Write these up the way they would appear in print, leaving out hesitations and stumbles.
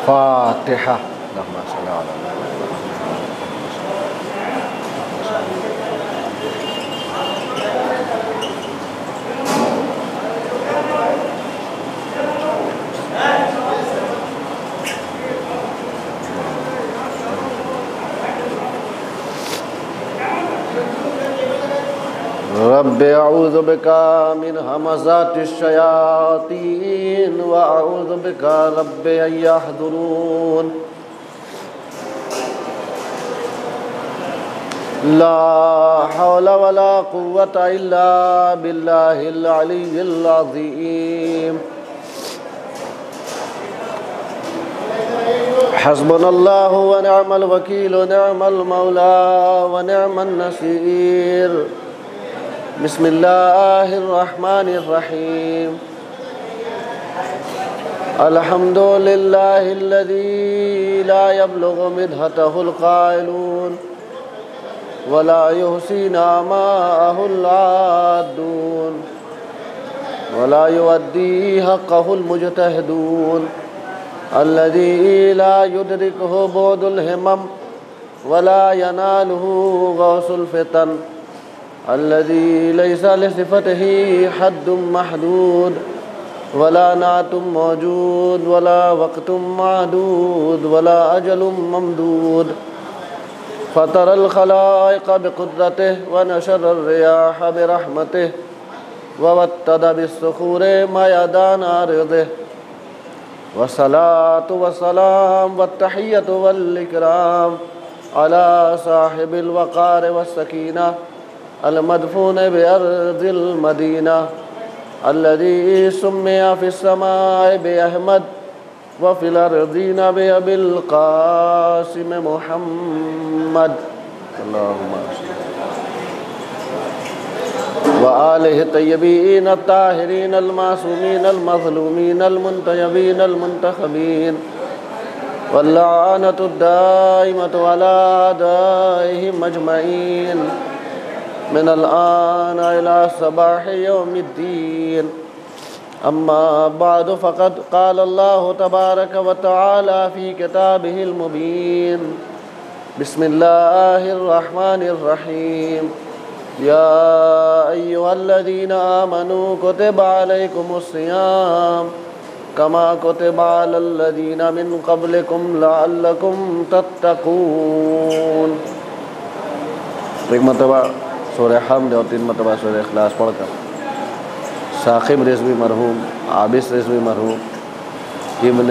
فاتحہ۔ اللہم صل علی رب اعوذ بک من ہمزات الشیاطین واعوذ بک رب ان یحضرون۔ لا حول ولا قوة الا باللہ العلی العظیم۔ حسبنا اللہ ونعم الوکیل نعم المولا ونعم النصیر۔ بسم اللہ الرحمن الرحیم۔ الحمد للہ الذی لا یبلغ مدحتہ القائلون ولا یحصی نعماءہ العادون ولا یؤدی حقہ المجتہدون الذی لا یدرکہ بعد الہمم ولا ینالہ غوث الفتن الذي ليس لصفته حد محدود ولا نعت موجود ولا وقت معدود ولا أجل ممدود فطر الخلائق بقدرته ونشر الرياح برحمته ووتد بالصخور ميدان أرضه والصلاة والسلام والتحية والإكرام على صاحب الوقار والسكينة المدفون بأرض المدينة الذي سمي في السماء بأحمد وفي الأرضين بأبي القاسم محمد اللهم وآله الطيبين الطاهرين المعصومين المظلومين المنتجبين المنتخبين واللعنة الدائمة على أعدائهم أجمعين من الآن إلى صباح يوم الدين أما بعد فقد قال الله تبارك وتعالى في كتابه المبين بسم الله الرحمن الرحيم يا أيها الذين آمنوا كتب عليكم الصيام كما كتب على الذين من قبلكم لعلكم تتقون۔ ایک مرتبہ سورہ حمد اور 3 مرتبہ سورہ اخلاص پڑھ کر ثاقب رضوی مرحوم، عابس رضوی مرحوم، ابن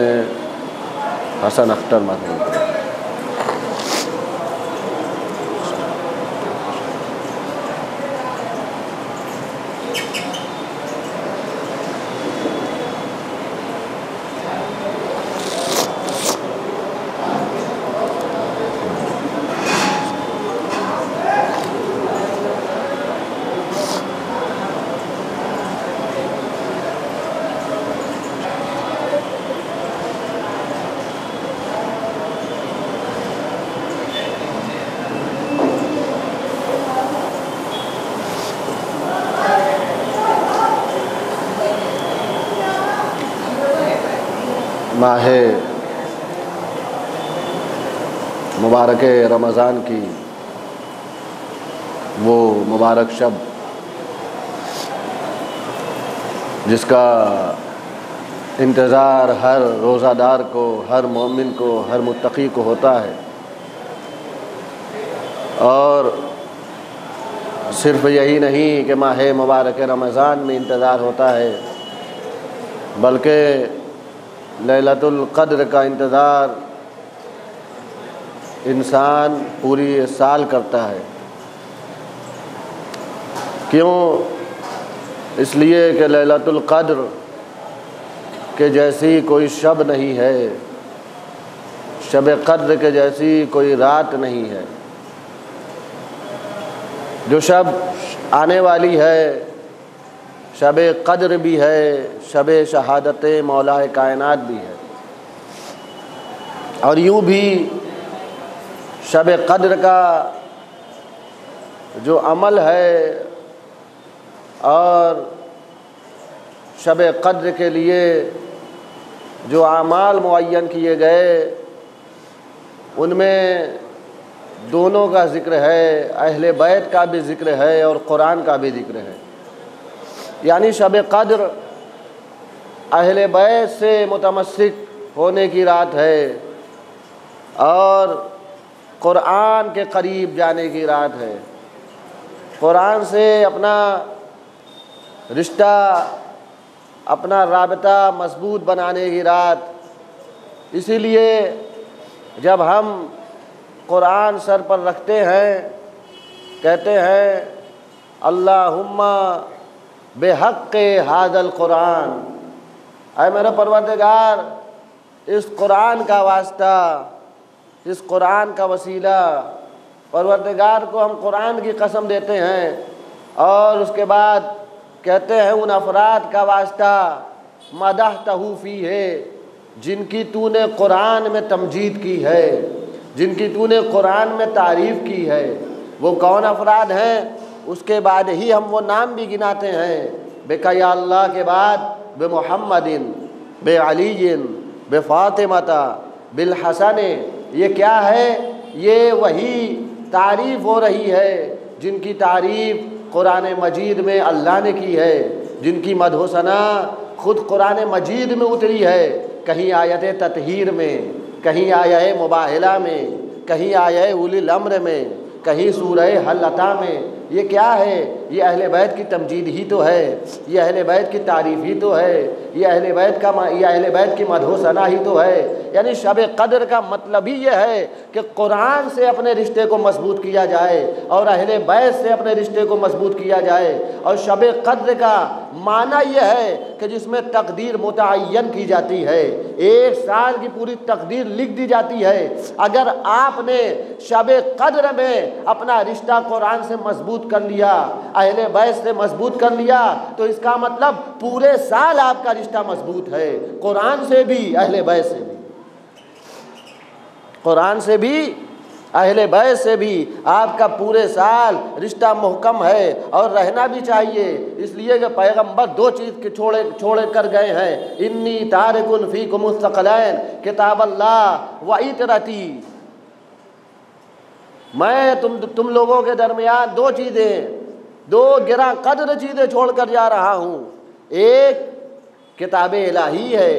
حسن اختر مرحوم۔ ماہ مبارک رمضان کی وہ مبارک شب جس کا انتظار ہر روزہ دار کو، ہر مومن کو، ہر متقی کو ہوتا ہے، اور صرف یہی نہیں کہ ماہ مبارک رمضان میں انتظار ہوتا ہے، بلکہ لیلۃ القدر کا انتظار انسان پوری سال کرتا ہے۔ کیوں؟ اس لیے کہ لیلۃ القدر کے جیسی کوئی شب نہیں ہے، شب قدر کے جیسی کوئی رات نہیں ہے۔ جو شب آنے والی ہے، شب قدر بھی ہے، شب شہادت مولا کائنات بھی ہے، اور یوں بھی شب قدر کا جو عمل ہے اور شب قدر کے لیے جو اعمال معین کیے گئے ان میں دونوں کا ذکر ہے، اہل بیت کا بھی ذکر ہے اور قرآن کا بھی ذکر ہے۔ یعنی شب قدر اہل بیت سے متمسک ہونے کی رات ہے اور قرآن کے قریب جانے کی رات ہے، قرآن سے اپنا رشتہ، اپنا رابطہ مضبوط بنانے کی رات۔ اسی لیے جب ہم قرآن سر پر رکھتے ہیں، کہتے ہیں اللہم بحق ھذا القرآن، اے میرے پروردگار اس قرآن کا واسطہ، اس قرآن کا وسیلہ، پروردگار کو ہم قرآن کی قسم دیتے ہیں، اور اس کے بعد کہتے ہیں ان افراد کا واسطہ مدحتہ فیہ، جن کی تو نے قرآن میں تمجید کی ہے، جن کی تو نے قرآن میں تعریف کی ہے۔ وہ کون افراد ہیں؟ اس کے بعد ہی ہم وہ نام بھی گناتے ہیں، بے یا اللہ کے بعد بے محمد، بے علی، بے فاطمہ، بالحسن۔ یہ کیا ہے؟ یہ وہی تعریف ہو رہی ہے جن کی تعریف قرآن مجید میں اللہ نے کی ہے، جن کی مدح و ثنا خود قرآن مجید میں اتری ہے، کہیں آیت تطہیر میں، کہیں آیت مباہلہ میں، کہیں آیت اولی الامر میں، کہیں سورہ حل عطا میں۔ یہ کیا ہے؟ یہ اہل بیت کی تمجید ہی تو ہے، یہ اہل بیت کی تعریف ہی تو ہے، یہ اہل بیت کی مدح و ثنا ہی تو ہے۔ یعنی شب قدر کا مطلب ہی یہ ہے کہ قرآن سے اپنے رشتے کو مضبوط کیا جائے اور اہل بیت سے اپنے رشتے کو مضبوط کیا جائے۔ اور شب قدر کا معنی یہ ہے کہ جس میں تقدیر متعین کی جاتی ہے، ایک سال کی پوری تقدیر لکھ دی جاتی ہے۔ اگر آپ نے شب قدر میں اپنا رشتہ قرآن سے مضبوط کر لیا، اہل بیت سے مضبوط کر لیا، تو اس کا مطلب پورے سال آپ کا رشتہ مضبوط ہے، قرآن سے بھی اہل بیت سے بھی، قرآن سے بھی اہل بیت سے بھی آپ کا پورے سال رشتہ محکم ہے اور رہنا بھی چاہیے۔ اس لیے کہ پیغمبر دو چیز کے چھوڑے کر گئے ہیں، انی تارک فیکم الثقلین کتاب اللہ و عترتی، میں تم لوگوں کے درمیان دو گراں قدر چیزیں چھوڑ کر جا رہا ہوں، ایک کتاب الہی ہے،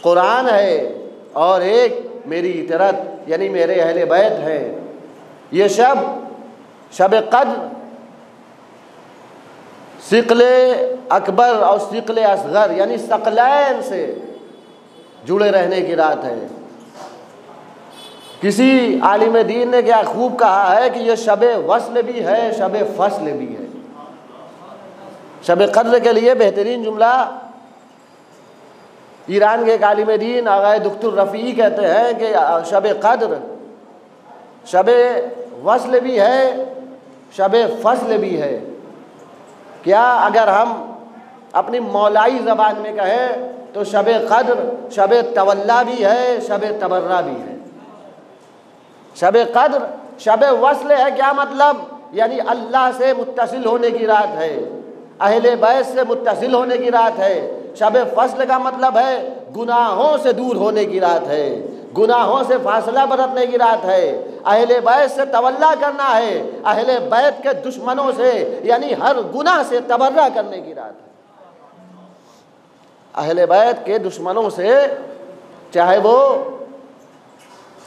قرآن ہے، اور ایک میری عطرت یعنی میرے اہل بیت ہیں۔ یہ شب قدر ثقل اکبر اور ثقل اصغر یعنی ثقلین سے جڑے رہنے کی رات ہے۔ کسی عالم دین نے کیا خوب کہا ہے کہ یہ شب وصل بھی ہے، شب فصل بھی ہے۔ شب قدر کے لیے بہترین جملہ ایران کے ایک عالم دین آغا دکتر رفیعی کہتے ہیں کہ شب قدر شب وصل بھی ہے، شب فصل بھی ہے۔ کیا اگر ہم اپنی مولائی زبان میں کہیں تو شب قدر شب تولا بھی ہے، شب تبرہ بھی ہے۔ شب قدر شب وصل ہے، کیا مطلب؟ یعنی اللہ سے متصل ہونے کی رات ہے، اہل بیت سے متصل ہونے کی رات ہے۔ شب فصل کا مطلب ہے گناہوں سے دور ہونے کی رات ہے، گناہوں سے فاصلہ برتنے کی رات ہے، اہل بیت سے تولا کرنا ہے، اہل بیت کے دشمنوں سے یعنی ہر گناہ سے تبرہ کرنے کی رات ہے۔ اہل بیت کے دشمنوں سے چاہے وہ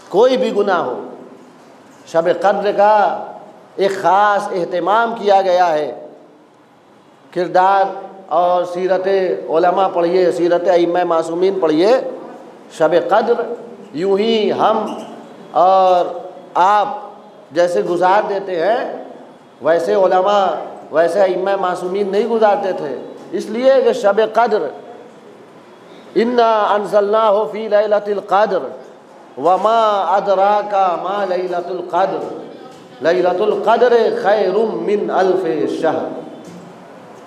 کوئی بھی گناہ ہو، شب قدر کا ایک خاص اہتمام کیا گیا ہے۔ کردار اور سیرت علماء پڑھیے، سیرت ائمہ معصومین پڑھیے، شب قدر یوں ہی ہم اور آپ جیسے گزار دیتے ہیں ویسے علماء ویسے ائمہ معصومین نہیں گزارتے تھے، اس لیے کہ شب قدر انا انزلناہ فی لیلۃ القدر وما ادراک ما لیلۃ القدر لیلۃ القدر خیر من الف شہر،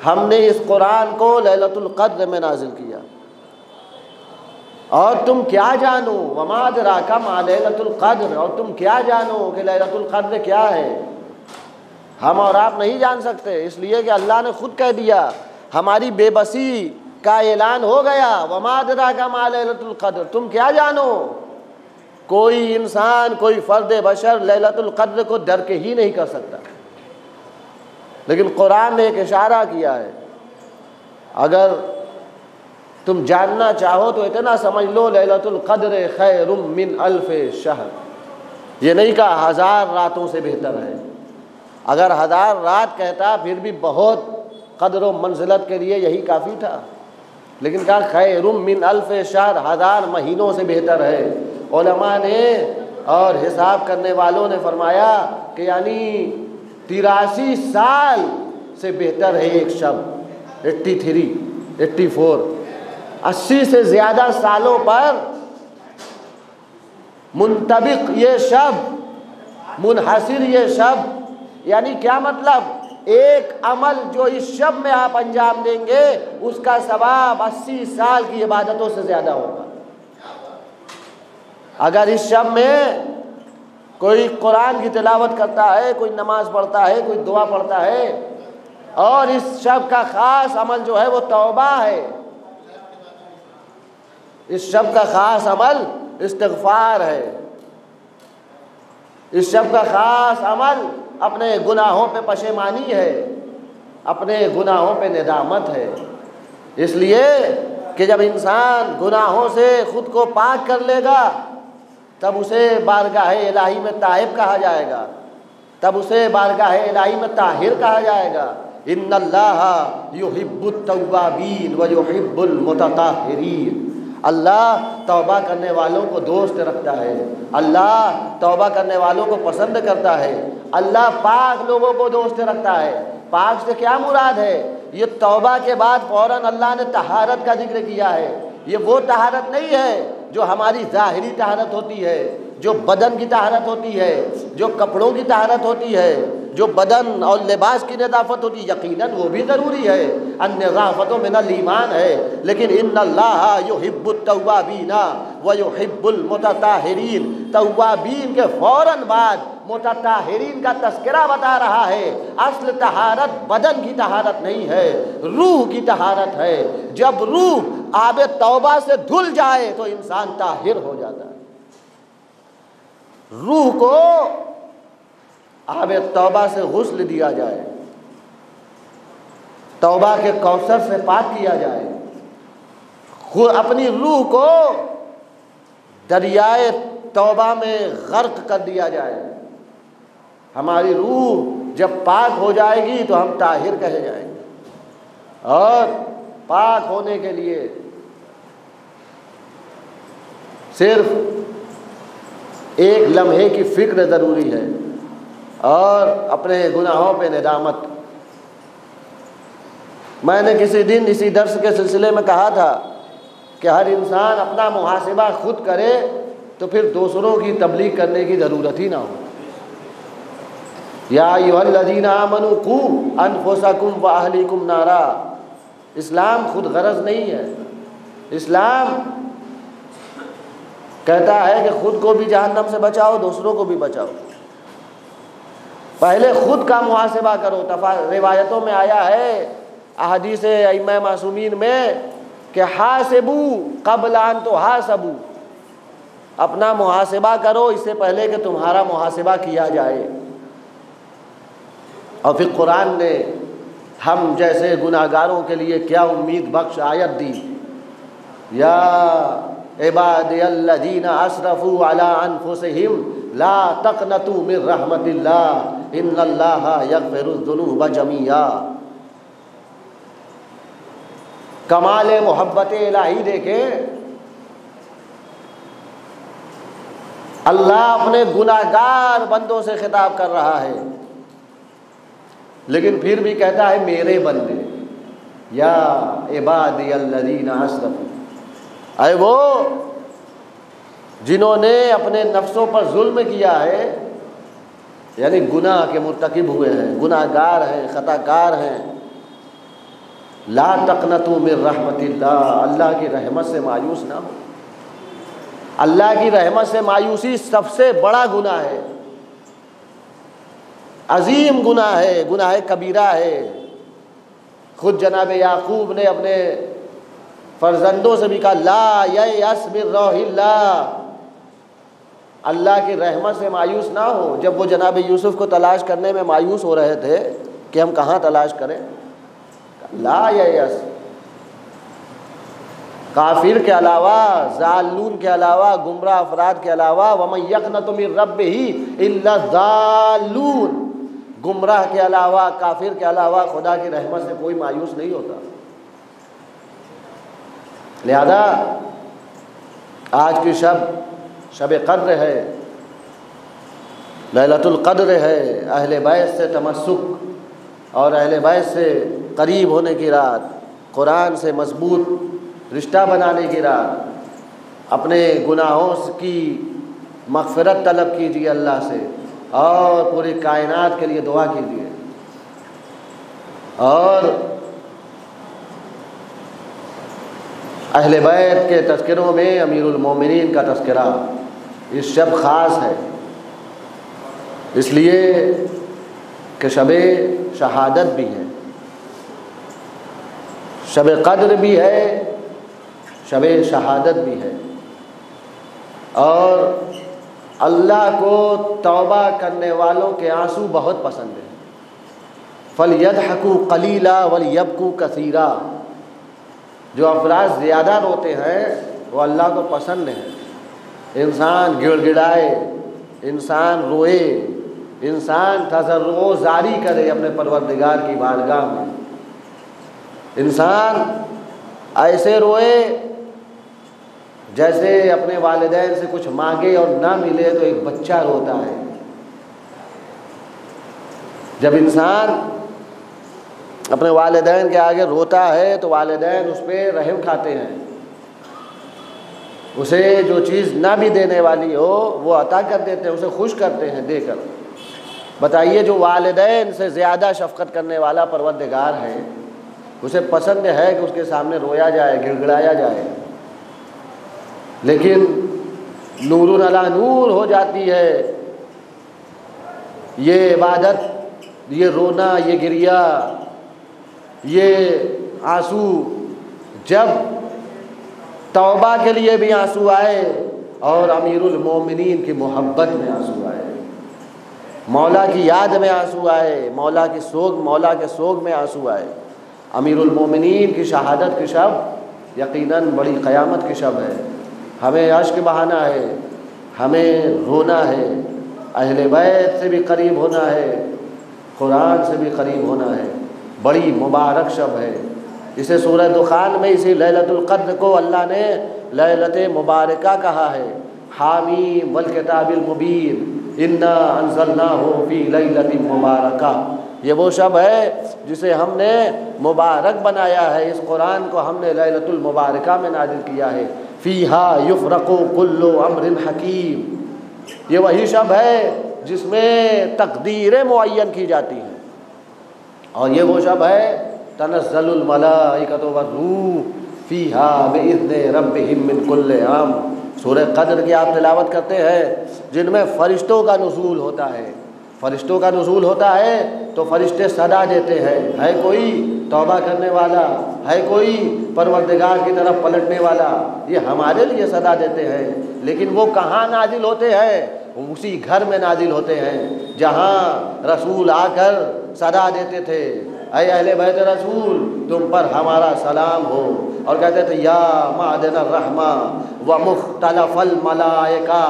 ہم نے اس قرآن کو لیلۃ القدر میں نازل کیا، اور تم کیا جانو وما ادراک ما لیلۃ القدر، اور تم کیا جانو کہ لیلۃ القدر کیا ہے؟ ہم اور آپ نہیں جان سکتے، اس لیے کہ اللہ نے خود کہہ دیا۔ ہماری بے بسی کا اعلان ہو گیا، وما ادراک ما لیلۃ القدر، تم کیا جانو؟ کوئی انسان، کوئی فرد بشر لیلۃ القدر کو درک ہی نہیں کر سکتا، لیکن قرآن نے ایک اشارہ کیا ہے، اگر تم جاننا چاہو تو اتنا سمجھ لو، لیلۃ القدر خیر من الف شہر، یہ نہیں کہا 1000 راتوں سے بہتر ہے، اگر 1000 رات کہتا پھر بھی بہت قدر و منزلت کے لیے یہی کافی تھا، لیکن کہا خیر من الف شہر، 1000 مہینوں سے بہتر ہے۔ علماء نے اور حساب کرنے والوں نے فرمایا کہ یعنی 83 سال سے بہتر ہے ایک شب، 83 84 80 سے زیادہ سالوں پر منطبق یہ شب، منحصر یہ شب، یعنی کیا مطلب؟ ایک عمل جو اس شب میں آپ انجام دیں گے اس کا ثواب 80 سال کی عبادتوں سے زیادہ ہوگا۔ اگر اس شب میں کوئی قرآن کی تلاوت کرتا ہے، کوئی نماز پڑھتا ہے، کوئی دعا پڑھتا ہے، اور اس شب کا خاص عمل جو ہے وہ توبہ ہے، اس شب کا خاص عمل استغفار ہے، اس شب کا خاص عمل اپنے گناہوں پہ پشیمانی ہے، اپنے گناہوں پہ ندامت ہے، اس لیے کہ جب انسان گناہوں سے خود کو پاک کر لے گا تب اسے بارگاہ الہی میں تائب کہا جائے گا، تب اسے بارگاہ الہی میں طاہر کہا جائے گا۔ ان اللہ یحب التوابین ویحب المتطہرین، اللہ توبہ کرنے والوں کو دوست رکھتا ہے، اللہ توبہ کرنے والوں کو پسند کرتا ہے، اللہ پاک لوگوں کو دوست رکھتا ہے۔ پاک سے کیا مراد ہے؟ یہ توبہ کے بعد فوراً اللہ نے طہارت کا ذکر کیا ہے، یہ وہ طہارت نہیں ہے جو ہماری ظاہری طہارت ہوتی ہے، جو بدن کی طہارت ہوتی ہے، جو کپڑوں کی طہارت ہوتی ہے، جو بدن اور لباس کی نظافت ہوتی ہے، یقیناً وہ بھی ضروری ہے، النظافت من الایمان ہے، لیکن ان اللہ یحب التوابین ویحب المتطہرین، توابین کے فوراً بعد متطہرین کا تذکرہ بتا رہا ہے۔ اصل طہارت بدن کی طہارت نہیں ہے، روح کی طہارت ہے، جب روح آب توبہ سے دھل جائے تو انسان طاہر ہو جاتا ہے۔ روح کو آب توبہ سے غسل دیا جائے، توبہ کے کوثر سے پاک کیا جائے، اپنی روح کو دریائے توبہ میں غرق کر دیا جائے۔ ہماری روح جب پاک ہو جائے گی تو ہم طاہر کہے جائیں گے، اور پاک ہونے کے لیے صرف ایک لمحے کی فکر ضروری ہے اور اپنے گناہوں پہ ندامت۔ میں نے کسی دن اسی درس کے سلسلے میں کہا تھا کہ ہر انسان اپنا محاسبہ خود کرے تو پھر دوسروں کی تبلیغ کرنے کی ضرورت ہی نہ ہو۔ یا ایھا الذین آمنوا قوا انفسکم واہلیکم نارا، اسلام خود غرض نہیں ہے، اسلام کہتا ہے کہ خود کو بھی جہنم سے بچاؤ، دوسروں کو بھی بچاؤ۔ پہلے خود کا محاسبہ کرو۔ روایتوں میں آیا ہے، احادیث ائمہ معصومین میں، کہ حاسبوا قبل ان تحاسبوا، اپنا محاسبہ کرو اس سے پہلے کہ تمہارا محاسبہ کیا جائے۔ اور پھر قرآن نے ہم جیسے گناہگاروں کے لیے کیا امید بخش آیت دی، یا عبادی الذین اسرفوا علی انفسہم لا تقنطوا من رحمت اللہ ان اللہ یغفر الذنوب جميعا۔ کمال محبت الہی دیکھیں، اللہ اپنے گناہگار بندوں سے خطاب کر رہا ہے، لیکن پھر بھی کہتا ہے میرے بندے، یا عبادی الذین اسرفوا، اے وہ جنہوں نے اپنے نفسوں پر ظلم کیا ہے، یعنی گناہ کے مرتکب ہوئے ہیں، گناہگار ہیں، خطا کار ہیں، لا تقنطوا من رحمت اللہ، اللہ کی رحمت سے مایوس نہ ہو۔ اللہ کی رحمت سے مایوسی سب سے بڑا گناہ ہے، عظیم گناہ ہے، گناہ کبیرہ ہے۔ خود جناب یعقوب نے اپنے فرزندوں سے بھی کہا لا ییأس من روح اللہ، اللہ کی رحمت سے مایوس نہ ہو۔ جب وہ جناب یوسف کو تلاش کرنے میں مایوس ہو رہے تھے کہ ہم کہاں تلاش کریں، لا ییأس، کافر کے علاوہ، ضالون کے علاوہ، گمراہ افراد کے علاوہ، وَمَن يَقْنَطُ مِن رَبِّهِ إِلَّا الضَّالُّونَ، گمراہ کے علاوہ، کافر کے علاوہ خدا کی رحمت سے کوئی مایوس نہیں ہوتا۔ لہذا آج کی شب قدر ہے، لیلۃ القدر ہے، اہل بیت سے تمسک اور اہل بیت سے قریب ہونے کی رات، قرآن سے مضبوط رشتہ بنانے کی رات، اپنے گناہوں کی مغفرت طلب کیجیے اللہ سے اور پوری کائنات کے لیے دعا کیجیے۔ اور اہل بیت کے تذکروں میں امیر المومنین کا تذکرہ اس شب خاص ہے، اس لیے کہ شب شہادت بھی ہے، شب قدر بھی ہے، شب شہادت بھی ہے، اور اللہ کو توبہ کرنے والوں کے آنسو بہت پسند ہیں۔ فَلْيَضْحَكُوا قَلِيلًا وَلْيَبْكُوا كَثِيرًا، جو افراد زیادہ روتے ہیں وہ اللہ کو پسند ہے۔ انسان گڑ گڑائے، انسان روئے، انسان تضرع و زاری کرے اپنے پروردگار کی بارگاہ میں، انسان ایسے روئے جیسے اپنے والدین سے کچھ مانگے اور نہ ملے تو ایک بچہ روتا ہے۔ جب انسان اپنے والدین کے آگے روتا ہے تو والدین اس پہ رحم کھاتے ہیں، اسے جو چیز نہ بھی دینے والی ہو وہ عطا کر دیتے ہیں، اسے خوش کرتے ہیں دے کر۔ بتائیے جو والدین سے زیادہ شفقت کرنے والا پروردگار ہے، اسے پسند ہے کہ اس کے سامنے رویا جائے، گڑ گڑایا جائے، لیکن نور علی نور ہو جاتی ہے یہ عبادت، یہ رونا، یہ گریا، یہ آنسو، جب توبہ کے لیے بھی آنسو آئے اور امیر المومنین کی محبت میں آنسو آئے، مولا کی یاد میں آنسو آئے، مولا کے سوگ میں آنسو آئے۔ امیر المومنین کی شہادت کی شب یقیناً بڑی قیامت کی شب ہے، ہمیں اشک بہانا ہے، ہمیں رونا ہے، اہل بیت سے بھی قریب ہونا ہے، قرآن سے بھی قریب ہونا ہے، بڑی مبارک شب ہے۔ اسے سورہ دخان میں اسی لیلۃ القدر کو اللہ نے لیلۃ مبارکہ کہا ہے، حامیم والکتاب المبین انا انزلناہ فی لیلۃ مبارکہ، یہ وہ شب ہے جسے ہم نے مبارک بنایا ہے، اس قرآن کو ہم نے لیلۃ المبارکہ میں نازل کیا ہے، فیہا یفرق کل امر حکیم، یہ وہی شب ہے جس میں تقدیریں معین کی جاتی ہیں، اور یہ وہ شب ہے تنزل الملائکۃ والروح فیہا بإذن ربہم من کل امر، سورہ قدر کی آپ تلاوت کرتے ہیں جن میں فرشتوں کا نزول ہوتا ہے، فرشتوں کا نزول ہوتا ہے تو فرشتے صدا دیتے ہیں، ہے کوئی توبہ کرنے والا، ہے کوئی پروردگار کی طرف پلٹنے والا، یہ ہمارے لیے صدا دیتے ہیں، لیکن وہ کہاں نازل ہوتے ہیں؟ اسی گھر میں نازل ہوتے ہیں جہاں رسول آ کر صدا دیتے تھے، اے اہل بیت رسول تم پر ہمارا سلام ہو، اور کہتے تھے یا معدن الرحمہ و مختلف الملائکہ،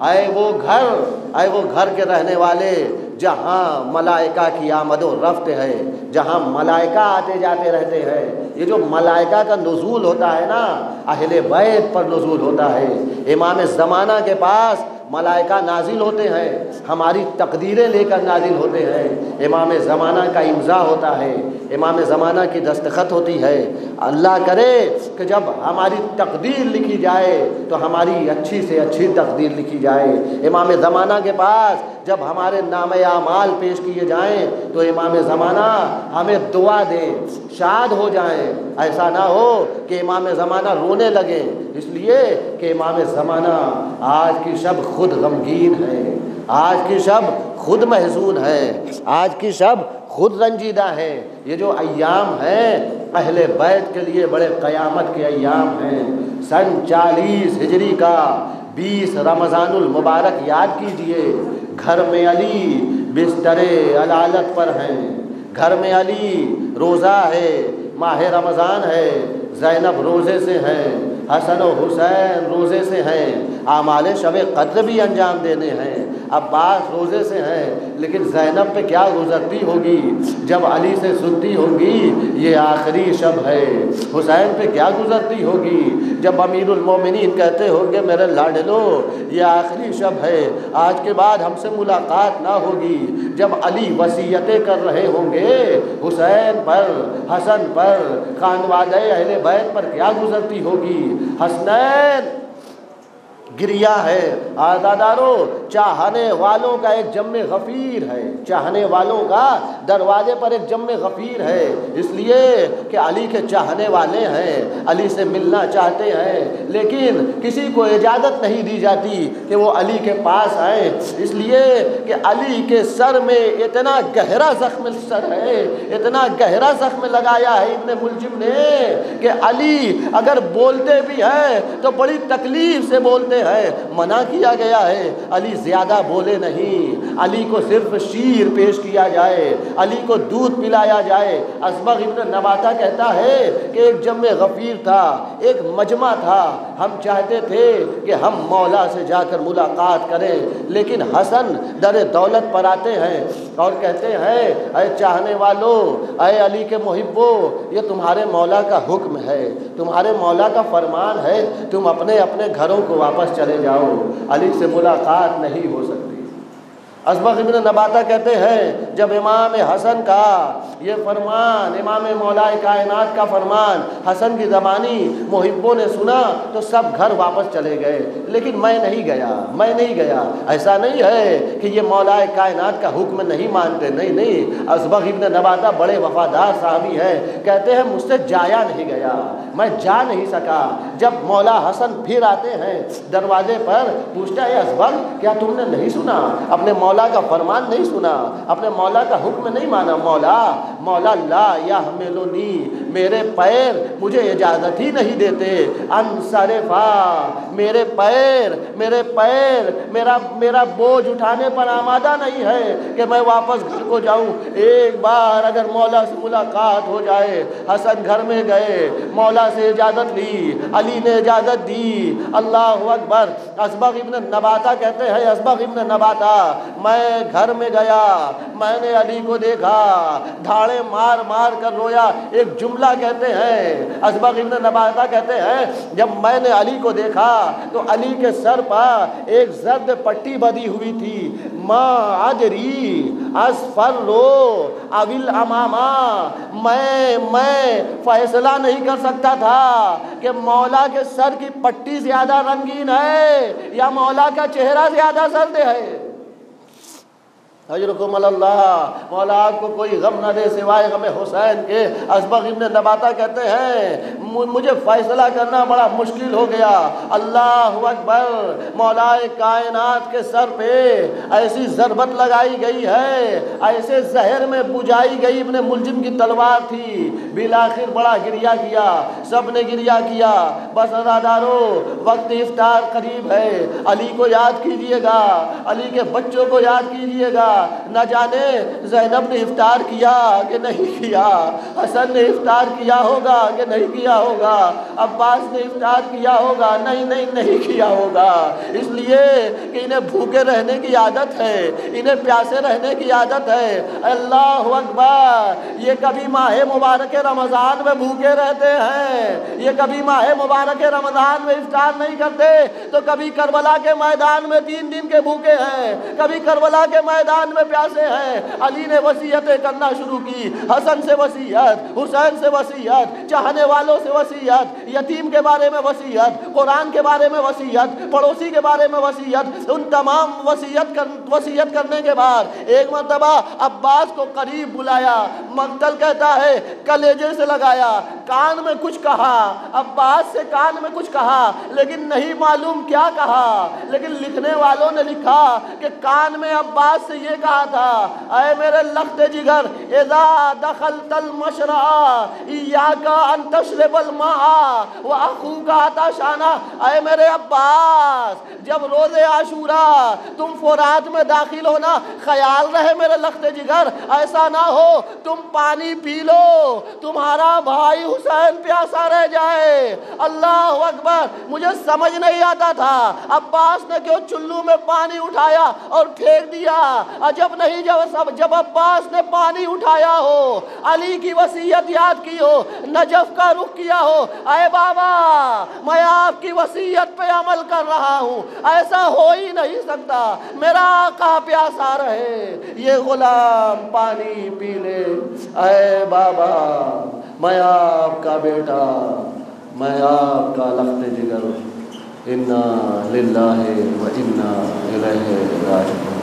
اے وہ گھر کے رہنے والے جہاں ملائکہ کی آمد و رفت ہے، جہاں ملائکہ آتے جاتے رہتے ہیں۔ یہ جو ملائکہ کا نزول ہوتا ہے نا، اہل بیت پر نزول ہوتا ہے، امام زمانہ کے پاس ملائکہ نازل ہوتے ہیں، ہماری تقدیریں لے کر نازل ہوتے ہیں، امام زمانہ کا امضا ہوتا ہے، امام زمانہ کی دستخط ہوتی ہے۔ اللہ کرے کہ جب ہماری تقدیر لکھی جائے تو ہماری اچھی سے اچھی تقدیر لکھی جائے، امام زمانہ کے پاس جب ہمارے نام اعمال پیش کیے جائیں تو امام زمانہ ہمیں دعا دیں، شاد ہو جائیں، ایسا نہ ہو کہ امام زمانہ رونے لگیں، اس لیے کہ امام زمانہ آج کی شب خود غمگین ہے، آج کی شب خود محزون ہے، آج کی شب خود رنجیدہ ہے۔ یہ جو ایام ہیں اہل بیت کے لیے بڑے قیامت کے ایام ہیں۔ سن 40 ہجری کا 20 رمضان المبارک یاد کیجئے، گھر میں علی بستر علالت پر ہیں، گھر میں علی روزہ ہے، ماہ رمضان ہے، زینب روزے سے ہیں، حسن و حسین روزے سے ہیں، اعمال شب قدر بھی انجام دینے ہیں، عباس روزے سے ہیں، لیکن زینب پہ کیا گزرتی ہوگی جب علی سے سنتی ہوگی یہ آخری شب ہے، حسین پہ کیا گزرتی ہوگی جب امیر المومنین کہتے ہوں گے میرے لاڈلو یہ آخری شب ہے، آج کے بعد ہم سے ملاقات نہ ہوگی، جب علی وصیتیں کر رہے ہوں گے حسین پر، حسن پر، خانوادہ اہل بیت پر کیا گزرتی ہوگی۔ حسنین گریہ ہے، عزادارو چاہنے والوں کا ایک جم غفیر ہے، چاہنے والوں کا دروازے پر ایک جم غفیر ہے، اس لیے کہ علی کے چاہنے والے ہیں، علی سے ملنا چاہتے ہیں، لیکن کسی کو اجازت نہیں دی جاتی کہ وہ علی کے پاس آئیں، اس لیے کہ علی کے سر میں اتنا گہرا زخم سر ہے، اتنا گہرا زخم لگایا ہے ابن ملجم نے کہ علی اگر بولتے بھی ہیں تو بڑی تکلیف سے بولتے ہیں، منع کیا گیا ہے علی زیادہ بولے نہیں، علی کو صرف شیر پیش کیا جائے، علی کو دودھ پلایا جائے۔ اصبغ ابن نباتہ کہتا ہے کہ ایک جمع غفیر تھا، ایک مجمع تھا، ہم چاہتے تھے کہ ہم مولا سے جا کر ملاقات کریں، لیکن حسن در دولت پر آتے ہیں اور کہتے ہیں اے چاہنے والوں، اے علی کے محبو، یہ تمہارے مولا کا حکم ہے، تمہارے مولا کا فرمان ہے، تم اپنے اپنے گھروں کو واپس چلے جاؤ، علی سے ملاقات نہیں ہو سکتی۔ اصبغ ابن نباتہ کہتے ہیں جب امام حسن کا یہ فرمان، امام مولا کائنات کا فرمان حسن کی زبانی محبوں نے سنا تو سب گھر واپس چلے گئے، لیکن میں نہیں گیا۔ ایسا نہیں ہے کہ یہ مولا کائنات کا حکم نہیں مانتے، نہیں، اصبغ ابن نباتہ بڑے وفادار صحابی ہیں، کہتے ہیں مجھ سے جایا نہیں گیا، میں جا نہیں سکا۔ جب مولا حسن پھر آتے ہیں دروازے پر، پوچھتا ہے اصبغ کیا تم نے نہیں سنا، اپنے مولا کا فرمان نہیں سنا، اپنے مولا کا حکم نہیں مانا؟ مولا لا یحملنی، میرے پیر مجھے اجازت ہی نہیں دیتے، انصرفا، میرے پیر میرا بوجھ اٹھانے پر آمادہ نہیں ہے کہ میں واپس گھر کو جاؤں۔ ایک بار اگر مولا سے ملاقات ہو جائے، حسن گھر میں گئے، مولا سے اجازت لی، علی نے اجازت دی، اللہ اکبر۔ اصبغ ابن نباتہ کہتے ہیں، اصبغ ابن نباتہ میں گھر میں گیا، میں نے علی کو دیکھا، دھاڑے مار مار کر رویا۔ ایک جملہ کہتے ہیں، اصبغ ابن نباتہ کہتے ہیں جب میں نے علی کو دیکھا تو علی کے سر پر ایک زرد پٹی بدی ہوئی تھی، ما ادری اصفرو اویل اماما، میں فیصلہ نہیں کر سکتا تھا کہ مولا کے سر کی پٹی زیادہ رنگین ہے یا مولا کا چہرہ زیادہ زرد ہے۔ اجرکم اللہ، مولا آپ کو کوئی غم نہ دے سوائے غم حسین کے۔ اصبغ ابن نباتہ کہتے ہیں مجھے فیصلہ کرنا بڑا مشکل ہو گیا، اللہ اکبر، مولا کائنات کے سر پہ ایسی ضربت لگائی گئی ہے، ایسے زہر میں بجائی گئی ابن ملجم کی تلوار تھی، بالآخر بڑا گریہ کیا، سب نے گریہ کیا۔ بس عزادارو وقت افطار قریب ہے، علی کو یاد کیجئے گا، علی کے بچوں کو یاد کیجئے گا، نہ جانے زینب نے افطار کیا کہ نہیں کیا، حسن نے افطار کیا ہوگا کہ نہیں کیا ہوگا، عباس نے افطار کیا ہوگا، نہیں کیا ہوگا، اس لیے کہ انہیں بھوکے رہنے کی عادت ہے، انہیں پیاسے رہنے کی عادت ہے۔ اللہ اکبر، یہ کبھی ماہ مبارک رمضان میں بھوکے رہتے ہیں، یہ کبھی ماہ مبارک رمضان میں افطار نہیں کرتے، تو کبھی کربلا کے میدان میں 3 دن کے بھوکے ہیں، کبھی کربلا کے میدان میں پیاسے ہیں۔ علی نے وصیتیں کرنا شروع کی، حسن سے وصیت، حسین سے وصیت، چاہنے والوں سے وصیت، یتیم کے بارے میں وصیت، قرآن کے بارے میں وصیت، پڑوسی کے بارے میں وصیت۔ ان تمام وصیت کرنے کے بعد ایک مرتبہ عباس کو قریب بلایا، مقتل کہتا ہے کلیجے سے لگایا، کان میں کچھ کہا، عباس سے کان میں کچھ کہا، لیکن نہیں معلوم کیا کہا، لیکن لکھنے والوں نے لکھا کہ کان میں عباس سے یہ نے کہا تھا اے میرے لخت جگر اذا دخلت المشرع ایاک ان تشرب الماء واخوک عطشان، اے میرے عباس جب روز عاشورہ تم فرات میں داخل ہونا خیال رہے میرے لخت جگر ایسا نہ ہو تم پانی پی لو تمہارا بھائی حسین پیاسا رہ جائے۔ اللہ اکبر، مجھے سمجھ نہیں آتا تھا عباس نے کیوں چلو میں پانی اٹھایا اور پھینک دیا۔ عجب نہیں جب عباس نے پانی اٹھایا ہو، علی کی وصیت یاد کی ہو، نجف کا رخ کیا ہو، اے بابا میں آپ کی وصیت پہ عمل کر رہا ہوں، ایسا ہو ہی نہیں سکتا میرا آقا پیاسا رہے یہ غلام پانی پی لے۔ اے بابا میں آپ کا بیٹا، میں آپ کا لخت جگر، انا للہ و انا الیہ راجعون۔